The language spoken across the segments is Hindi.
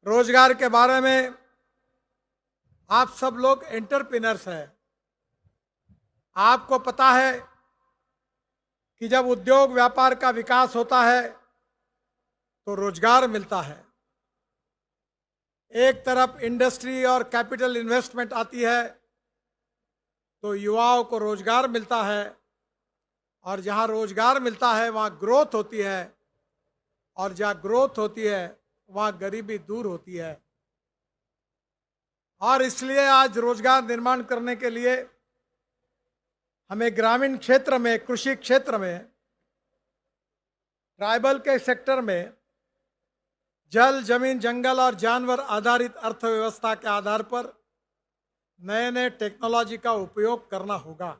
रोजगार के बारे में आप सब लोग एंटरप्रेन्योर्स हैं। आपको पता है कि जब उद्योग व्यापार का विकास होता है तो रोजगार मिलता है। एक तरफ इंडस्ट्री और कैपिटल इन्वेस्टमेंट आती है तो युवाओं को रोजगार मिलता है, और जहां रोजगार मिलता है वहां ग्रोथ होती है, और जहां ग्रोथ होती है वहां गरीबी दूर होती है। और इसलिए आज रोजगार निर्माण करने के लिए हमें ग्रामीण क्षेत्र में, कृषि क्षेत्र में, ट्राइबल के सेक्टर में जल, जमीन, जंगल और जानवर आधारित अर्थव्यवस्था के आधार पर नए नए टेक्नोलॉजी का उपयोग करना होगा।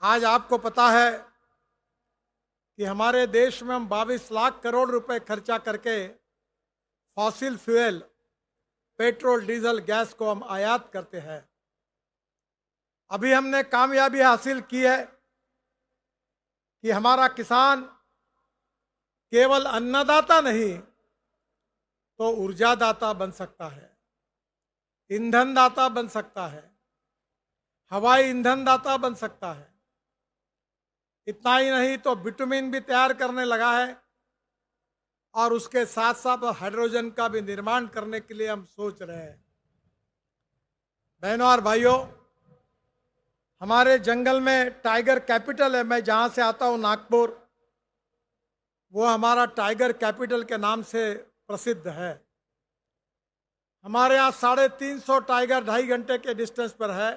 आज आपको पता है कि हमारे देश में हम 22 लाख करोड़ रुपए खर्चा करके fossil fuel, petrol, diesel, gas को हम आयात करते हैं। अभी हमने कामयाबी हासिल की है कि हमारा किसान केवल अन्नदाता नहीं तो ऊर्जादाता बन सकता है, ईंधन दाता बन सकता है, हवाई ईंधन दाता बन सकता है। इतना ही नहीं तो बिटुमिन भी तैयार करने लगा है, और उसके साथ साथ हाइड्रोजन का भी निर्माण करने के लिए हम सोच रहे हैं। बहनों और भाइयों, हमारे जंगल में टाइगर कैपिटल है। मैं जहां से आता हूं, नागपुर, वो हमारा टाइगर कैपिटल के नाम से प्रसिद्ध है। हमारे यहाँ 350 टाइगर 2.5 घंटे के डिस्टेंस पर है।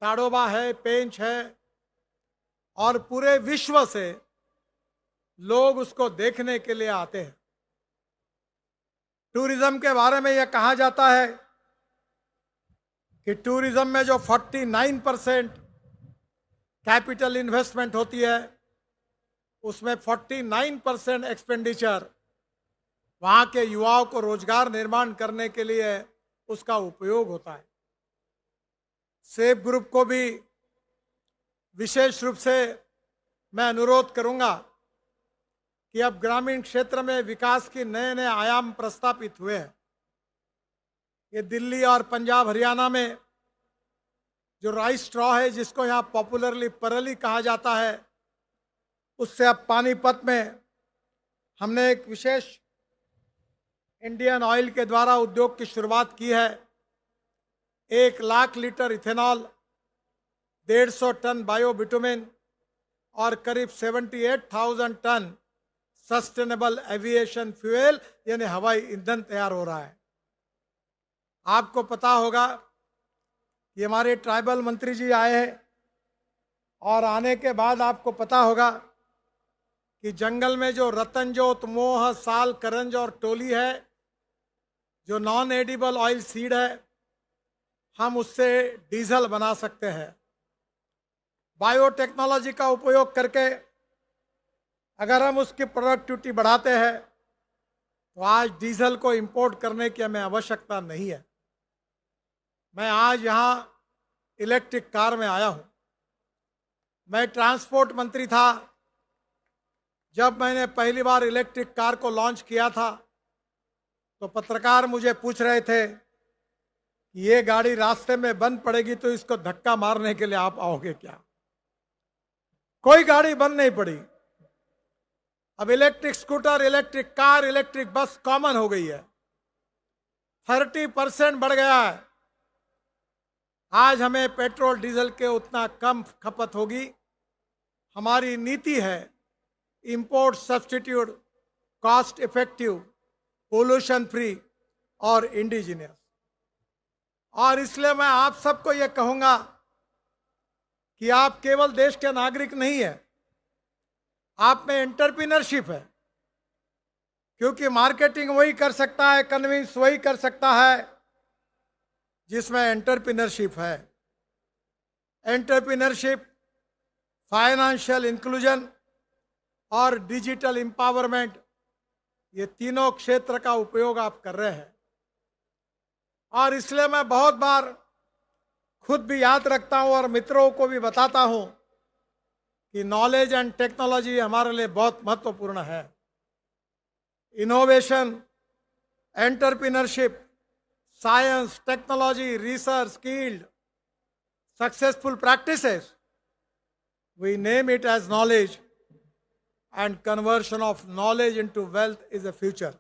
ताड़ोबा है, पेंच है, और पूरे विश्व से लोग उसको देखने के लिए आते हैं। टूरिज्म के बारे में यह कहा जाता है कि टूरिज्म में जो 49% कैपिटल इन्वेस्टमेंट होती है, उसमें 49% एक्सपेंडिचर वहाँ के युवाओं को रोजगार निर्माण करने के लिए उसका उपयोग होता है। सेफ ग्रुप को भी विशेष रूप से मैं अनुरोध करूंगा कि अब ग्रामीण क्षेत्र में विकास के नए नए आयाम प्रस्तापित हुए हैं। ये दिल्ली और पंजाब, हरियाणा में जो राइस स्ट्रॉ है, जिसको यहाँ पॉपुलरली परली कहा जाता है, उससे अब पानीपत में हमने एक विशेष इंडियन ऑयल के द्वारा उद्योग की शुरुआत की है। 1 lakh litre ethanol, 150 tonne bio bitumen और करीब 78,000 टन सस्टेनेबल एविएशन फ्यूल यानी हवाई ईंधन तैयार हो रहा है। आपको पता होगा कि हमारे ट्राइबल मंत्री जी आए हैं, और आने के बाद आपको पता होगा कि जंगल में जो रतनजोत, मोह, साल, करंज और टोली है, जो नॉन एडिबल ऑयल सीड है, हम उससे डीजल बना सकते हैं। बायोटेक्नोलॉजी का उपयोग करके अगर हम उसकी प्रोडक्टिविटी बढ़ाते हैं तो आज डीजल को इंपोर्ट करने की हमें आवश्यकता नहीं है। मैं आज यहाँ इलेक्ट्रिक कार में आया हूँ। मैं ट्रांसपोर्ट मंत्री था जब मैंने पहली बार इलेक्ट्रिक कार को लॉन्च किया था, तो पत्रकार मुझे पूछ रहे थे कि ये गाड़ी रास्ते में बंद पड़ेगी तो इसको धक्का मारने के लिए आप आओगे क्या? कोई गाड़ी बंद नहीं पड़ी। अब electric scooter, electric car, electric bus common हो गई है। 30% बढ़ गया है। आज हमें पेट्रोल डीजल के उतना कम खपत होगी। हमारी नीति है import substitute, cost effective, pollution free और इंडिजिनियस। और इसलिए मैं आप सबको यह कहूंगा कि आप केवल देश के नागरिक नहीं है, आप में एंटरप्रेन्योरशिप है। क्योंकि मार्केटिंग वही कर सकता है, कन्विंस वही कर सकता है जिसमें एंटरप्रेन्योरशिप है। एंटरप्रेन्योरशिप, फाइनेंशियल इंक्लूजन और डिजिटल एम्पावरमेंट, ये तीनों क्षेत्र का उपयोग आप कर रहे हैं। और इसलिए मैं बहुत बार खुद भी याद रखता हूं और मित्रों को भी बताता हूं कि नॉलेज एंड टेक्नोलॉजी हमारे लिए बहुत महत्वपूर्ण है। Innovation entrepreneurship, science, technology, research, skilled, successful practices. We name it as knowledge, and conversion of knowledge into wealth is a future.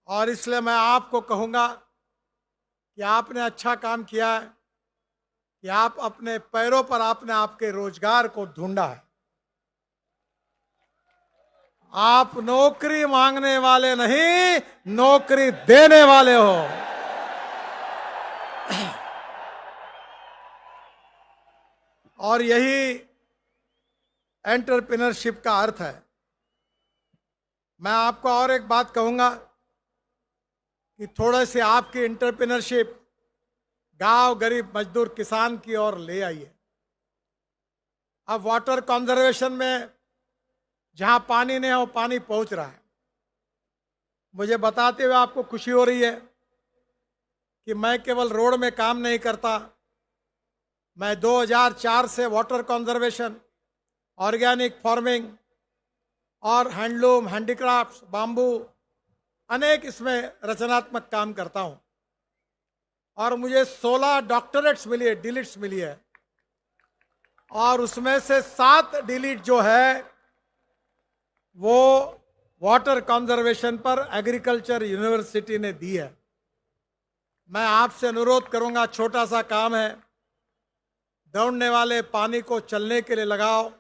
और इसलिए मैं आपको कहूँगा कि आपने अच्छा काम किया है कि आप अपने पैरों पर आपने आपके रोजगार को ढूंढा है। आप नौकरी मांगने वाले नहीं, नौकरी देने वाले हो। और यही एंटरप्रेन्योरशिप का अर्थ है। मैं आपको और एक बात कहूंगा कि थोड़े से आपकी एंटरप्रेन्योरशिप गांव, गरीब, मजदूर, किसान की ओर ले आइए। अब वाटर कंजर्वेशन में जहां पानी नहीं है वो पानी पहुंच रहा है। मुझे बताते हुए आपको खुशी हो रही है कि मैं केवल रोड में काम नहीं करता। मैं 2004 से वाटर कंजर्वेशन, ऑर्गेनिक फार्मिंग और हैंडलूम, हैंडीक्राफ्ट्स, बाम्बू, अनेक इसमें रचनात्मक काम करता हूं। और मुझे 16 डॉक्टरेट्स मिली है, डिलीट्स मिली है। और उसमें से 7 डिलीट जो है वो वाटर कंजर्वेशन पर एग्रीकल्चर यूनिवर्सिटी ने दी है। मैं आपसे अनुरोध करूंगा, छोटा सा काम है, दौड़ने वाले पानी को चलने के लिए लगाओ,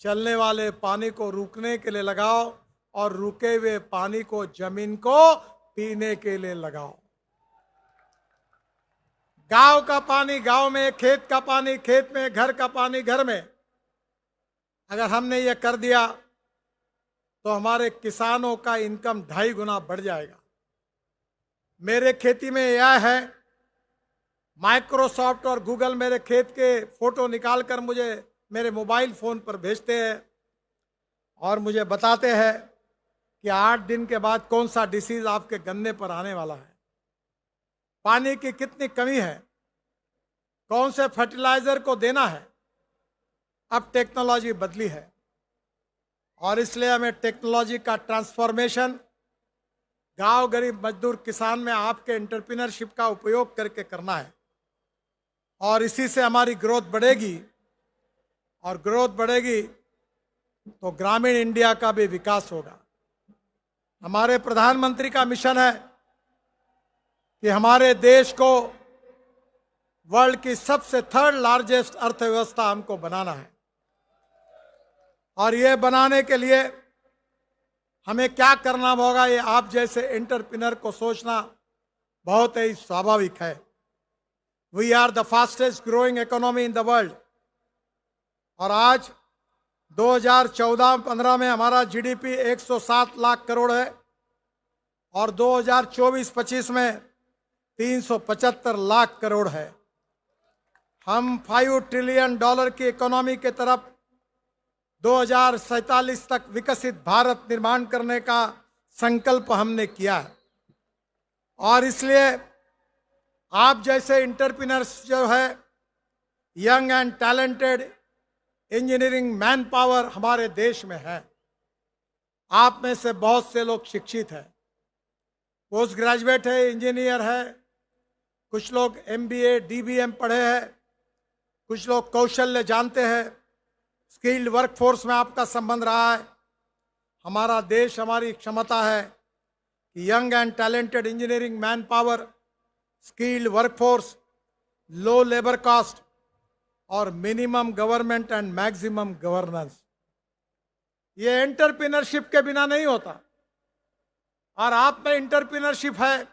चलने वाले पानी को रुकने के लिए लगाओ, और रुके हुए पानी को जमीन को पीने के लिए लगाओ। गांव का पानी गांव में, खेत का पानी खेत में, घर का पानी घर में। अगर हमने ये कर दिया तो हमारे किसानों का इनकम 2.5 गुना बढ़ जाएगा। मेरे खेती में यह है, माइक्रोसॉफ्ट और गूगल मेरे खेत के फोटो निकालकर मुझे मेरे मोबाइल फोन पर भेजते हैं और मुझे बताते हैं कि 8 दिन के बाद कौन सा डिसीज आपके गन्ने पर आने वाला है, पानी की कितनी कमी है, कौन से फर्टिलाइजर को देना है। अब टेक्नोलॉजी बदली है और इसलिए हमें टेक्नोलॉजी का ट्रांसफॉर्मेशन गांव, गरीब, मजदूर, किसान में आपके एंटरप्रेन्योरशिप का उपयोग करके करना है। और इसी से हमारी ग्रोथ बढ़ेगी, और ग्रोथ बढ़ेगी तो ग्रामीण इंडिया का भी विकास होगा। हमारे प्रधानमंत्री का मिशन है कि हमारे देश को वर्ल्ड की सबसे 3rd लार्जेस्ट अर्थव्यवस्था हमको बनाना है। और ये बनाने के लिए हमें क्या करना होगा, ये आप जैसे एंटरप्रेन्योर को सोचना बहुत ही स्वाभाविक है। We are the fastest growing economy in the world. और आज 2014-15 में हमारा जीडीपी 107 लाख करोड़ है और 2024-25 में 375 लाख करोड़ है। हम $5 ट्रिलियन की इकोनॉमी के तरफ 2047 तक विकसित भारत निर्माण करने का संकल्प हमने किया है। और इसलिए आप जैसे एंटरप्रेन्योर्स जो है, young and talented engineering man power हमारे देश में है। आप में से बहुत से लोग शिक्षित हैं, पोस्ट ग्रेजुएट है, इंजीनियर है, कुछ लोग MBA DBM पढ़े हैं, कुछ लोग कौशल्य जानते हैं, स्किल्ड वर्कफोर्स में आपका संबंध रहा है। हमारा देश, हमारी क्षमता है कि young and talented engineering manpower, skilled workforce, low labour cost और minimum government and maximum governance, ये एंटरप्रेन्योरशिप के बिना नहीं होता। और आप में एंटरप्रेन्योरशिप है,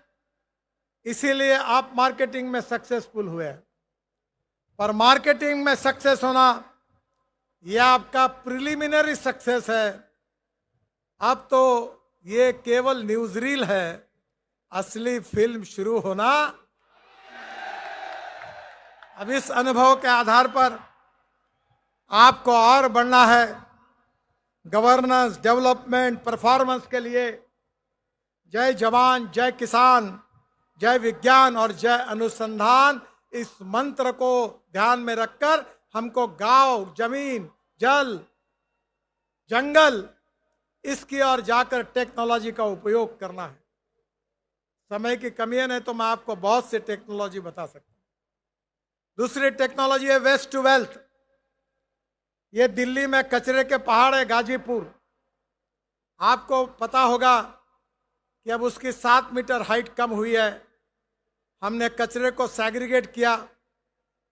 इसीलिए आप मार्केटिंग में सक्सेसफुल हुए हैं। पर मार्केटिंग में सक्सेस होना यह आपका प्रिलिमिनरी सक्सेस है। अब तो ये केवल न्यूज रील है, असली फिल्म शुरू होना। अब इस अनुभव के आधार पर आपको और बढ़ना है। गवर्नेंस, डेवलपमेंट, परफॉर्मेंस के लिए जय जवान, जय किसान, जय विज्ञान और जय अनुसंधान, इस मंत्र को ध्यान में रखकर हमको गांव, जमीन, जल, जंगल, इसकी ओर जाकर टेक्नोलॉजी का उपयोग करना है। समय की कमी है, नहीं तो मैं आपको बहुत सी टेक्नोलॉजी बता सकता हूं। दूसरी टेक्नोलॉजी है वेस्ट टू वेल्थ। ये दिल्ली में कचरे के पहाड़ है, गाजीपुर। आपको पता होगा कि अब उसकी 7 मीटर हाइट कम हुई है। हमने कचरे को सेग्रीगेट किया,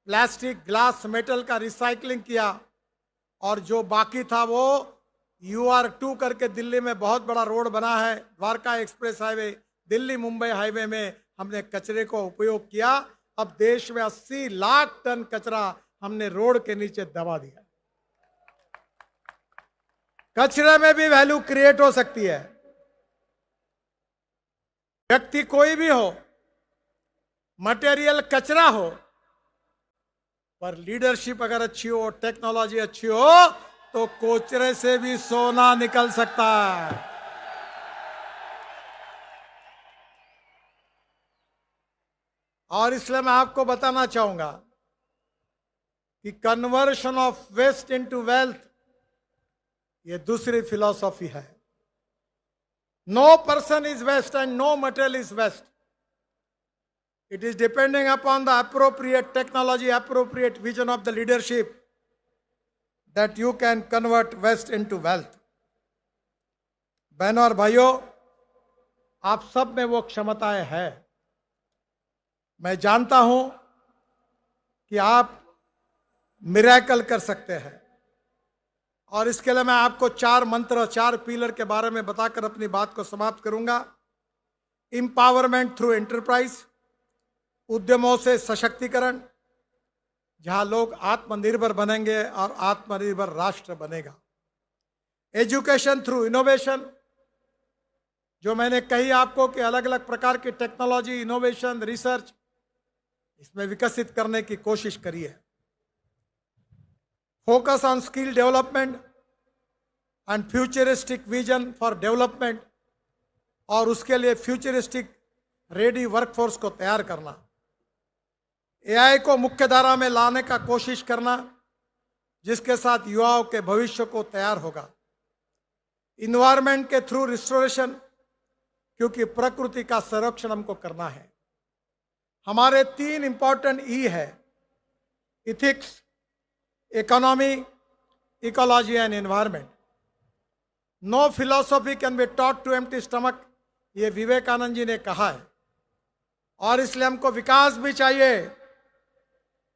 प्लास्टिक, ग्लास, मेटल का रिसाइकलिंग किया, और जो बाकी था वो UR2 करके दिल्ली में बहुत बड़ा रोड बना है, Dwarka express highway, Delhi Mumbai highway में हमने कचरे को उपयोग किया। अब देश में 80 लाख टन कचरा हमने रोड के नीचे दबा दिया। कचरे में भी वैल्यू क्रिएट हो सकती है। व्यक्ति कोई भी हो, मटेरियल कचरा हो, पर लीडरशिप अगर अच्छी हो, टेक्नोलॉजी अच्छी हो, तो कचरे से भी सोना निकल सकता है। और इसलिए मैं आपको बताना चाहूंगा कि conversion of waste into wealth, ये दूसरी फिलॉसफी है। No person is waste and no material is waste. It is depending upon the appropriate technology, appropriate vision of the leadership, that you can convert waste into wealth. बहनों और भाइयों, आप सब में वो क्षमताएं हैं। मैं जानता हूं कि आप मिरेकल कर सकते हैं, और इसके लिए मैं आपको 4 मंत्र, 4 पिलर के बारे में बताकर अपनी बात को समाप्त करूंगा। एम्पावरमेंट थ्रू एंटरप्राइज, उद्यमों से सशक्तिकरण, जहां लोग आत्मनिर्भर बनेंगे और आत्मनिर्भर राष्ट्र बनेगा। एजुकेशन थ्रू इनोवेशन, जो मैंने कही आपको कि अलग अलग प्रकार की टेक्नोलॉजी, इनोवेशन, रिसर्च, इसमें विकसित करने की कोशिश करिए। Focus on skill development and futuristic vision for development, और उसके लिए फ्यूचरिस्टिक रेडी वर्कफोर्स को तैयार करना। AI को मुख्य धारा में लाने का कोशिश करना, जिसके साथ युवाओं के भविष्य को तैयार होगा। इन्वायरमेंट के थ्रू रिस्टोरेशन, क्योंकि प्रकृति का संरक्षण हमको करना है। हमारे 3 इंपॉर्टेंट E है: ethics, economy, ecology and environment. No philosophy can be taught to empty stomach, ये विवेकानंद जी ने कहा है। और इसलिए हमको विकास भी चाहिए,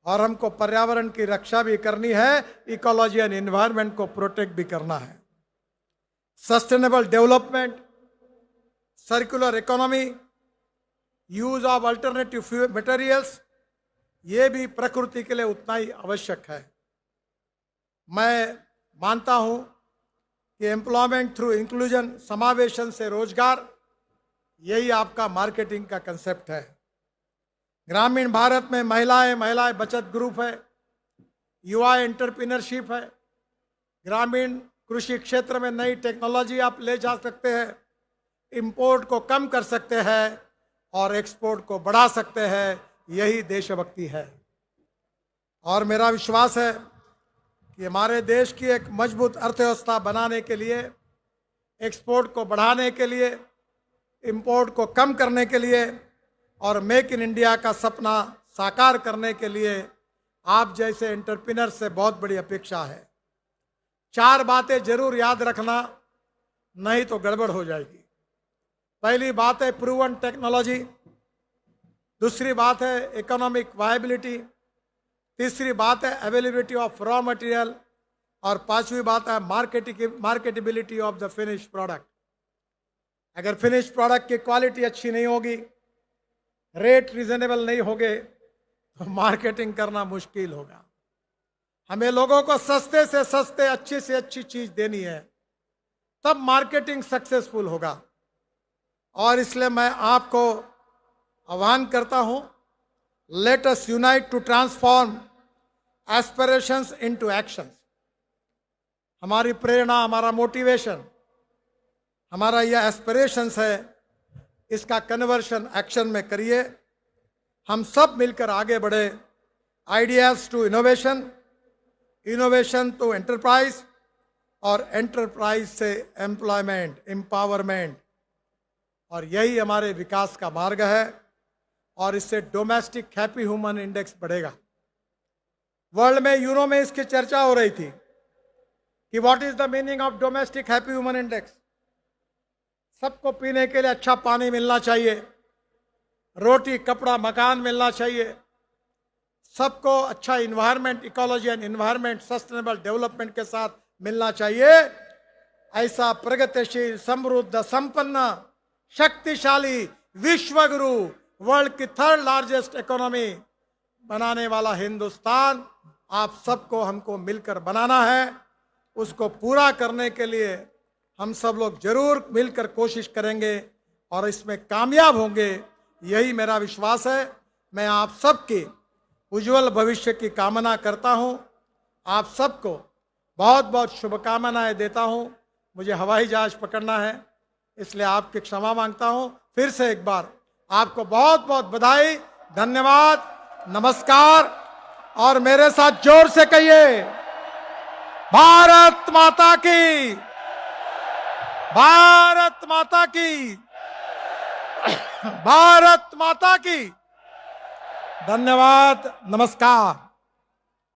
और हमको पर्यावरण की रक्षा भी करनी है, इकोलॉजी एंड एनवायरमेंट को प्रोटेक्ट भी करना है। Sustainable development, circular economy, use of alternative materials, ये भी प्रकृति के लिए उतना ही आवश्यक है। मैं मानता हूं कि एम्प्लॉयमेंट थ्रू इंक्लूजन, समावेशन से रोजगार, यही आपका मार्केटिंग का कंसेप्ट है। ग्रामीण भारत में महिलाएं बचत ग्रुप है, युवा एंटरप्रेन्योरशिप है। ग्रामीण कृषि क्षेत्र में नई टेक्नोलॉजी आप ले जा सकते हैं, इंपोर्ट को कम कर सकते हैं और एक्सपोर्ट को बढ़ा सकते हैं। यही देशभक्ति है। और मेरा विश्वास है कि हमारे देश की एक मजबूत अर्थव्यवस्था बनाने के लिए, एक्सपोर्ट को बढ़ाने के लिए, इंपोर्ट को कम करने के लिए और मेक इन इंडिया का सपना साकार करने के लिए आप जैसे एंटरप्रेन्योर से बहुत बड़ी अपेक्षा है। 4 बातें जरूर याद रखना, नहीं तो गड़बड़ हो जाएगी। पहली बात है प्रूवन टेक्नोलॉजी, दूसरी बात है इकोनॉमिक वायबिलिटी, तीसरी बात है अवेलेबिलिटी ऑफ रॉ मटेरियल, और 5वीं बात है marketability of the finish product. अगर फिनिश प्रोडक्ट की क्वालिटी अच्छी नहीं होगी, रेट रीजनेबल नहीं होंगे, तो मार्केटिंग करना मुश्किल होगा। हमें लोगों को सस्ते से सस्ते, अच्छी से अच्छी चीज देनी है, तब मार्केटिंग सक्सेसफुल होगा। और इसलिए मैं आपको आह्वान करता हूं, let us unite to transform aspirations into actions. हमारी प्रेरणा, हमारा मोटिवेशन, हमारा यह एस्पिरेशंस है, इसका कन्वर्शन एक्शन में करिए। हम सब मिलकर आगे बढ़े। Ideas to innovation, innovation to enterprise, और एंटरप्राइज से एम्प्लॉयमेंट, एम्पावरमेंट। और यही हमारे विकास का मार्ग है और इससे डोमेस्टिक हैप्पी ह्यूमन इंडेक्स बढ़ेगा। वर्ल्ड में, यूरो में इसकी चर्चा हो रही थी कि what is the meaning of domestic happy human index. सबको पीने के लिए अच्छा पानी मिलना चाहिए, रोटी कपड़ा मकान मिलना चाहिए, सबको अच्छा environment, ecology and environment, sustainable development के साथ मिलना चाहिए। ऐसा प्रगतिशील, समृद्ध, संपन्न, शक्तिशाली विश्वगुरु, वर्ल्ड की 3rd लार्जेस्ट इकोनॉमी बनाने वाला हिंदुस्तान आप सबको हमको मिलकर बनाना है। उसको पूरा करने के लिए हम सब लोग जरूर मिलकर कोशिश करेंगे और इसमें कामयाब होंगे, यही मेरा विश्वास है। मैं आप सबके उज्जवल भविष्य की कामना करता हूं। आप सबको बहुत बहुत शुभकामनाएं देता हूं। मुझे हवाई जहाज पकड़ना है, इसलिए आपकी क्षमा मांगता हूं। फिर से एक बार आपको बहुत बहुत बधाई, धन्यवाद, नमस्कार। और मेरे साथ जोर से कहिए, भारत माता की, भारत माता की, भारत माता की। धन्यवाद, नमस्कार।